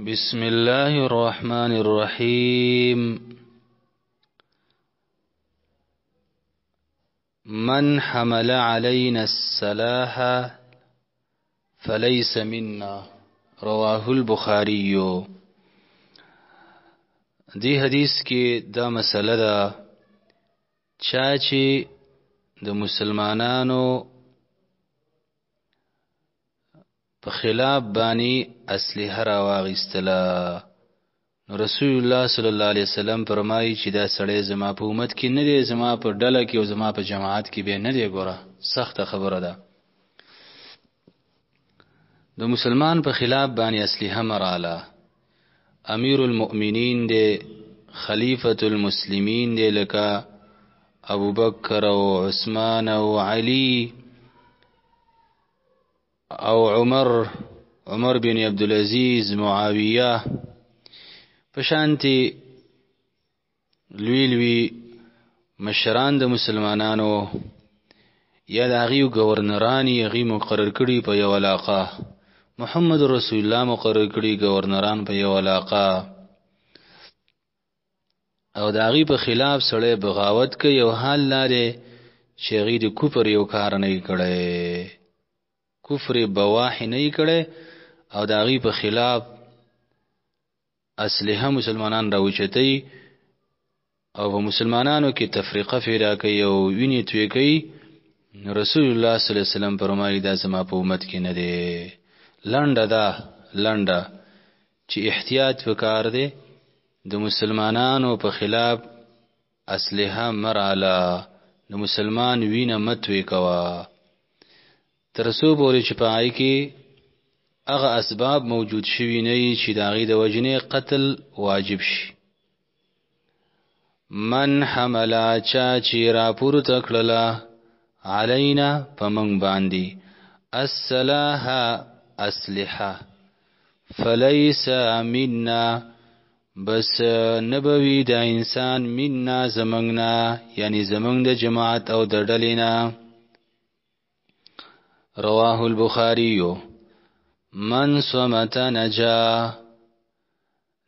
بسم الله الرحمن الرحيم. من حمل علينا السلاح فليس منا، رواه البخاري. دی حدیث کې دا مسله ده چې د مسلمانانو په خلاف باندې اسلحه راواغېستله، نو رسول الله صلی الله علیه وسلم فرمایي چې دا سړی زما په امت کې نه دی، زما په ډله کې او زما په جماعت کې به نه دی. ګوره سخته خبره ده. د مسلمان په خلاف باندې اسلحه مراله، امیر المؤمنین دی، خلیفۃ المسلمین دی، لکه ابو بکر او عثمان او علی او عمر بن عبدالعزیز، معاویه، پشانتی لوی مشران د مسلمانانو یا د هغې گورنران یې هغې مقرر کړي په یو علاقه. محمد رسول الله مقرر کړي گورنران په یو علاقه، او د هغې په خلاف سړی بغاوت کوي او حال لري چې هغې د کفر یو کار نه کړی، کفر بواح نه کړی، او د هغې په خلاف اسلحه مسلمانان راوچتي او په مسلمانانو کې تفریقه پیدا کوي او وینې توی کوي. رسول الله صلی الله علیه وسلم فرمایي دا زما په امت کې نه دی. لنډه چې احتیاط وکړ دی، د مسلمانانو په خلاف اسلحه مراله، د مسلمان وینه متوي کوا تر څو پورې چې پای کې هغه اسباب موجود شوي نه چې د هغې د وجنې قتل واجب شي. من حمله، چا چې راپورته کړله، علینا په موږ باندې، السلاح اسلحه، فلیس منا بس نبوي دا انسان منا زمنګنا، یعنی زمنګ د جماعت او د ډلینا. رواه البخاري. من صمت نجا.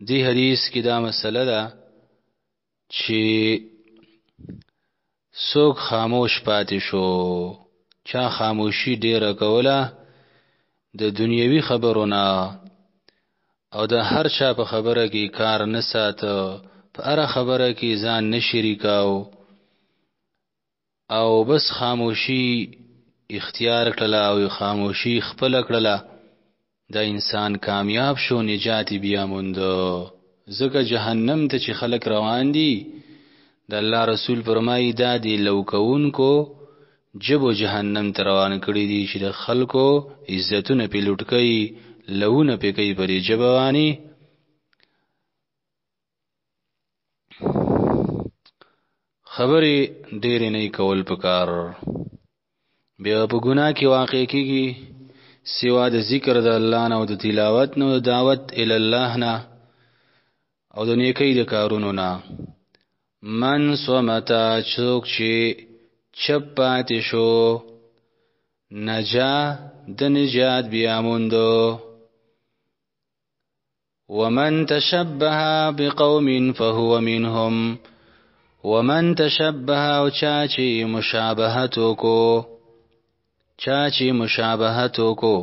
دی حدیث کې دا مسله ده چې څوک خاموش پاتې شو، چا خاموشي ډیره کوله د دنیوي خبرونه او د هر چا په خبره کې کار نه ساته، په هره خبره کې ځان نه شریکاو او بس خاموشي اختیار کړله او خاموشي خپل کړله، دا انسان کامیاب شو، نجات بیا موندو. ځکه جهنم ته چې خلک روان دي، د الله رسول فرمایي دا دی لو کوونکو جبو جهنم ته روان کړي دي چې د خلکو عزتونه پې لوټ کوي، لونه پې کوي پرې جبه واني. خبرې ډېرې نه کول پکار، بیا په ګناه کې واقع کېږي سوا د ذکر د الله نه او د تلاوت نه او د دعوت الی الله نه او د نیکۍ د کارونو نه. من صمتا، څوک چې چپ پاتې شو، نجا د نجات بیا موندو. ومن تشبه بقوم فهو منهم. ومن تشبه، او چا چې مشابهتو کو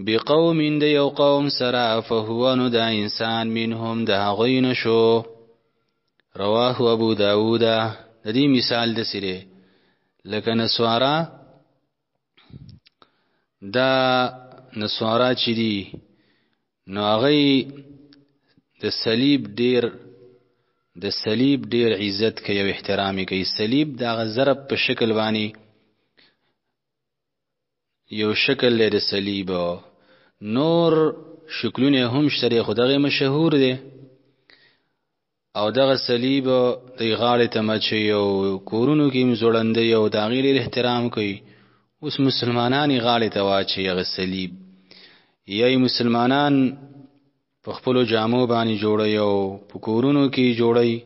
بقوم د یو قوم سره، فهو نو دا انسان منهم د هغوی نشو. رواه ابو داود. د دې مثال د سره لکه نسوارا، دا نسوارا چې دي نو هغوی د صلیب ډیر عزت کوي او احترام کوي. صلیب دا ضرب په شکل باندې یو شکل لري د صلیب، نور شکلونه هم شته خو دغه مشهور دی، او دغه صلیب د غاړې ته مچي او کورونو کې مزوړندې او د هغې ډېر احترام کوي. اوس مسلمانان یې غاړې ته واچي هغه صلیب، یا یې مسلمانان په خپلو جامو باندې جوړوي او په کورونو کې جوړوي.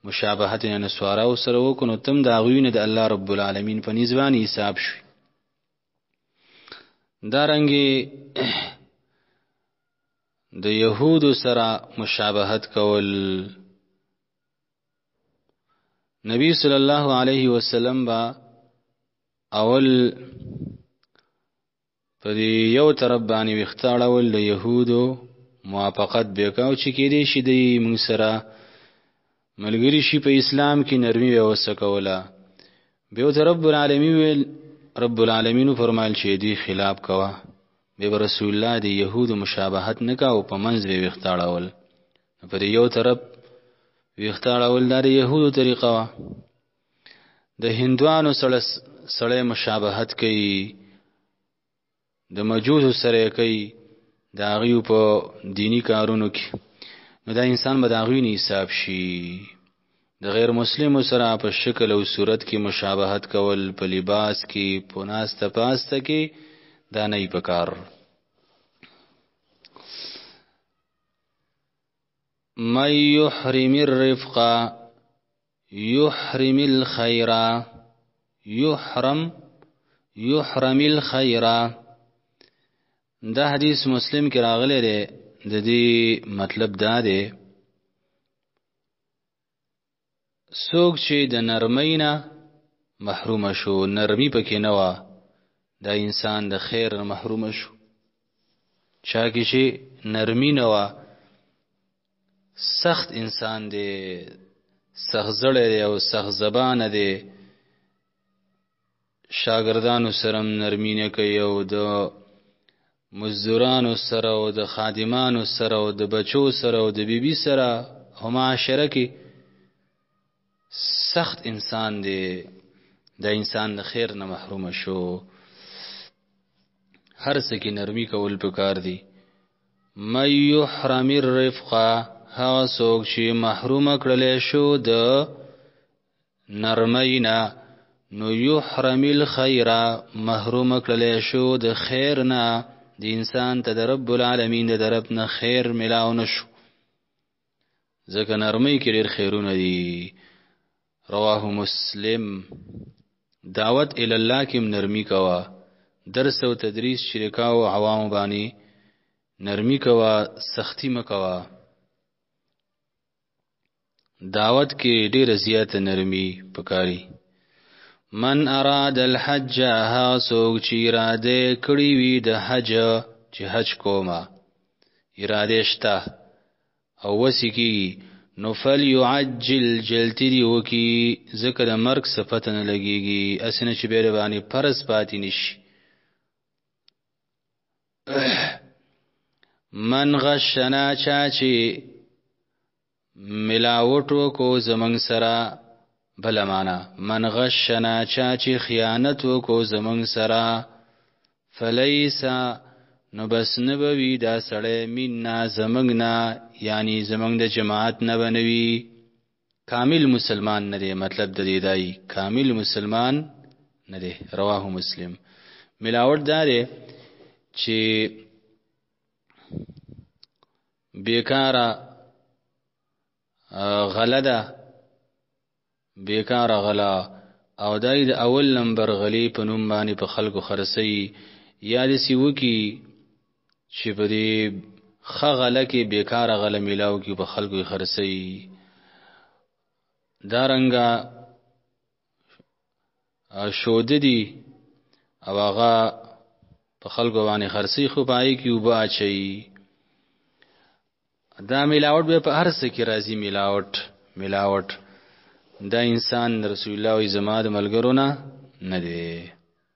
مشابهت یې نسوارا سره وکړو نو تم د هغوی نه د الله رب العالمین په نسبت باندې حساب شوي. دارنګې د يهودو سره مشابهت کول. نبی صلی الله علیه وسلم با اول په یو طرف باندې وختاړول د يهودو موافقت وکاو چې کې دې شي د موږ سره ملګری شي په اسلام کې نرمي وسه کوله. به رب العالمین ویل رب العالمین فرمایل چې دې خلاف کوا. به رسول الله د يهودو مشابهت نکاو په منځ به وختاړول. پر یو طرف وختاړول د يهودو طریقه وا. د هندوانو سره مشابهت کوي، د مجوس سره کوي، د هغه په دینی کارونو کې. نو دا انسان به د هغه نه حساب شي. د غیر مسلم سره په شکل او صورت کې مشابهت کول، په لباس کې، په ناسته پاسته کې، دا نه یې پکار. من يحرم الرفق يحرم الخير يحرم الخير. دا حدیث مسلم کې راغلی دی. د دې مطلب دا دی څوک چې د نرمۍ نه محروم شو، نرمي پکې نه و، دا انسان د خیر نه محروم شو. چا کې چې نرمي نه و، سخت انسان دی، سخت زړه دی او سخت زبان دی، شاګردانو سره نرمي نه کوي او د مزدورانو سره او د خادمانو سره او د بچو سره او د بیبي سره هم معاشره کې سخت انسان دی، دا انسان د خیر نه محروم شو. هر څه کې نرمي کول پکار دي. من يحرم الرفق، هغه څوک چې محروم کړل شو د نرمۍ نه، نو يحرم الخير، محروم کړل شو د خیر نه. د انسان ته د رب العالمین د طرف نه خیر ملاو نشو، ځکه نرمۍ کې ډېر خیرونه دي. رواه مسلم. دعوت الی الله کې نرمي کوا، درس او تدریس شرکاو عوام باندې نرمي کوا، سختی مکوا. دعوت کې ډېر زیات نرمي پکاري. من اراد الحج، ها سوک چې اراده کړی وي د حج، چې حج کوما اراده شته او وسی کی، نو فلیعجل، جلتی دی وکي، ذکر د مرګ صفت نه لګيږي، اسنه چې بیره باندې فرض پاتې نشي. من غشنا، چا چې ملاوټو کو زمنګ سره، بل معنا من غشنا، چا چې خیانت وکړو زمنګ سره، فلیس، نو بس نبوي دا سړی مینا زمنګ نه، یعنی زمنګ د جماعت نه بنوي، کامل مسلمان نه دی. مطلب د دې دی کامل مسلمان نه دی. رواه مسلم. ملاوت دا دی چې بیکاره غلده، بیکار غلا او دای د اول نمبر غلی په نوم باندې په خلکو خرسي، یا د سیو کی چې په دې خغله کې بیکار غلا میلاو کې په خلکو خرسي. دارنګه شود دي او هغه په خلکو باندې خرسي خو پای کې وبا چي. دا میلاوت به په هر څه کې راځي. میلاوت دا انسان رسول الله زما د ملګرو نه دی.